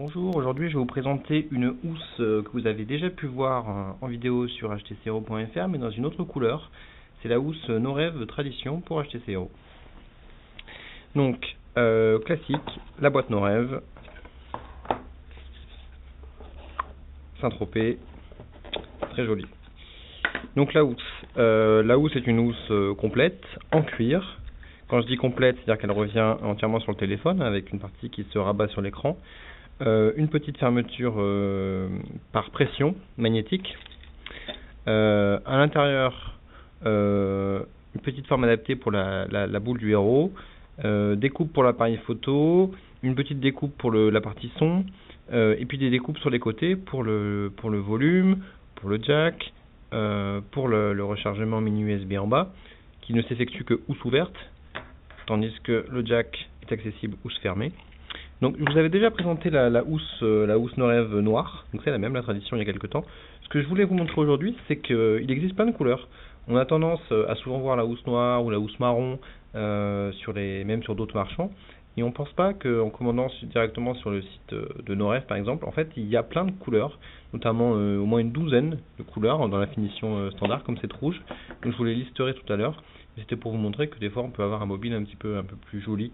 Bonjour, aujourd'hui je vais vous présenter une housse que vous avez déjà pu voir en vidéo sur htchero.fr mais dans une autre couleur. C'est la housse No Rêve Tradition pour htchero. Donc, classique, la boîte No Rêve, Saint-Tropez, très jolie. Donc la housse est une housse complète, en cuir. Quand je dis complète, c'est-à-dire qu'elle revient entièrement sur le téléphone avec une partie qui se rabat sur l'écran. Une petite fermeture par pression magnétique. À l'intérieur, une petite forme adaptée pour la boule du héros. Découpe pour l'appareil photo, une petite découpe pour la partie son, et puis des découpes sur les côtés pour le volume, pour le jack, pour le rechargement mini USB en bas, qui ne s'effectue que housse ouverte, tandis que le jack est accessible housse fermée. Donc je vous avais déjà présenté la housse No Rêve noire, donc c'est la même, la tradition il y a quelques temps. Ce que je voulais vous montrer aujourd'hui, c'est qu'il existe plein de couleurs. On a tendance à souvent voir la housse noire ou la housse marron, même sur d'autres marchands, et on ne pense pas qu'en commandant directement sur le site de No Rêve par exemple, en fait il y a plein de couleurs, notamment au moins une douzaine de couleurs dans la finition standard comme cette rouge. Donc je vous les listerai tout à l'heure. C'était pour vous montrer que des fois on peut avoir un mobile un peu plus joli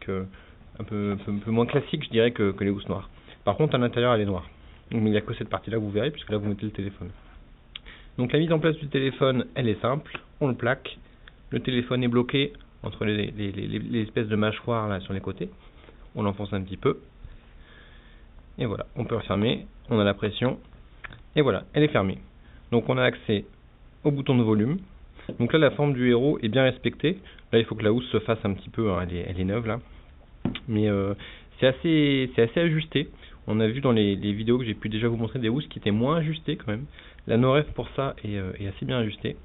un peu moins classique, je dirais, que les housses noires. Par contre, à l'intérieur, elle est noire. Donc, il n'y a que cette partie-là que vous verrez, puisque là, vous mettez le téléphone. Donc, la mise en place du téléphone, elle est simple. On le plaque. Le téléphone est bloqué entre les espèces de mâchoires là sur les côtés. On l'enfonce un petit peu. Et voilà, on peut refermer. On a la pression. Et voilà, elle est fermée. Donc, on a accès au bouton de volume. Donc là, la forme du héros est bien respectée. Là, il faut que la housse se fasse un petit peu. Hein, elle est neuve, là. Mais c'est assez ajusté. On a vu dans les vidéos que j'ai pu déjà vous montrer des housses qui étaient moins ajustées quand même. La No Rêve pour ça est assez bien ajustée.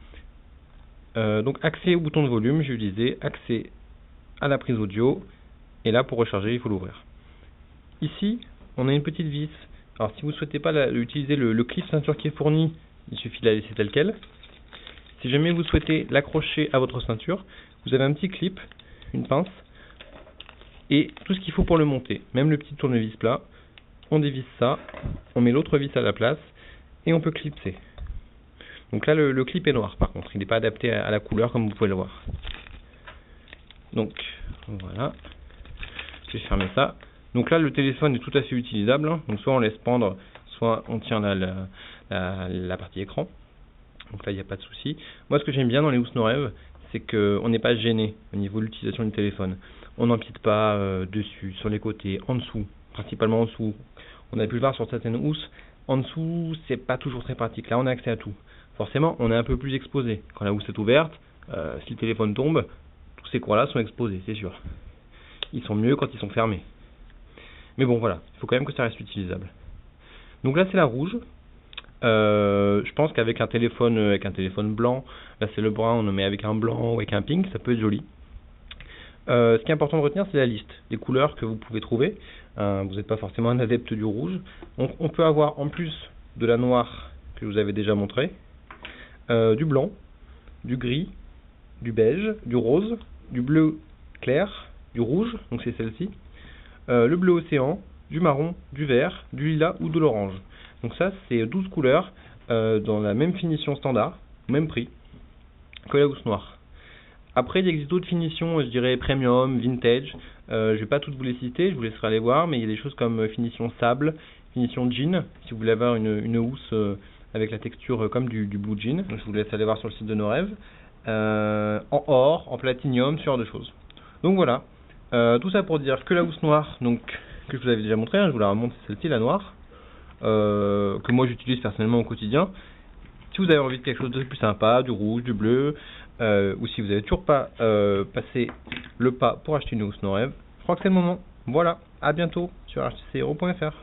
Donc accès au bouton de volume, je disais, accès à la prise audio. Et là pour recharger, il faut l'ouvrir. Ici, on a une petite vis. Alors si vous ne souhaitez pas utiliser le clip ceinture qui est fourni, il suffit de la laisser telle quelle. Si jamais vous souhaitez l'accrocher à votre ceinture, vous avez un petit clip, une pince, et tout ce qu'il faut pour le monter, même le petit tournevis plat. On dévisse ça, on met l'autre vis à la place et on peut clipser. Donc là le clip est noir par contre, il n'est pas adapté à la couleur comme vous pouvez le voir. Donc voilà, je vais fermer ça. Donc là le téléphone est tout à fait utilisable, hein. Donc soit on laisse pendre, soit on tient la partie écran. Donc là il n'y a pas de souci. Moi ce que j'aime bien dans les housses No Rêve, c'est qu'on n'est pas gêné au niveau de l'utilisation du téléphone. On n'empiète pas dessus, sur les côtés, en dessous, principalement en dessous. On a pu le voir sur certaines housses, en dessous c'est pas toujours très pratique. Là on a accès à tout. Forcément on est un peu plus exposé. Quand la housse est ouverte, si le téléphone tombe, tous ces coins là sont exposés, c'est sûr. Ils sont mieux quand ils sont fermés. Mais bon voilà, il faut quand même que ça reste utilisable. Donc là c'est la rouge. Je pense qu'avec un téléphone blanc, là c'est le brun, on le met avec un blanc ou avec un pink, ça peut être joli. Ce qui est important de retenir, c'est la liste, les couleurs que vous pouvez trouver. Vous n'êtes pas forcément un adepte du rouge. Donc on peut avoir en plus de la noire que je vous avais déjà montré, du blanc, du gris, du beige, du rose, du bleu clair, du rouge, donc c'est celle-ci, le bleu océan, du marron, du vert, du lilas ou de l'orange. Donc ça c'est 12 couleurs dans la même finition standard, même prix que la housse noire. Après il existe d'autres finitions, je dirais premium, vintage, je vais pas toutes vous les citer, je vous laisserai aller voir, mais il y a des choses comme finition sable, finition jean, si vous voulez avoir une housse avec la texture comme du blue jean, donc je vous laisse aller voir sur le site de No Rêve, en or, en platinium, ce genre de choses. Donc voilà, tout ça pour dire que la housse noire, donc que je vous avais déjà montré, hein, je vous la remonte, c'est celle-ci, la noire, que moi j'utilise personnellement au quotidien. Si vous avez envie de quelque chose de plus sympa, du rouge, du bleu, ou si vous n'avez toujours pas passé le pas pour acheter une housse No Rêve, je crois que c'est le moment. Voilà, à bientôt sur htchero.fr.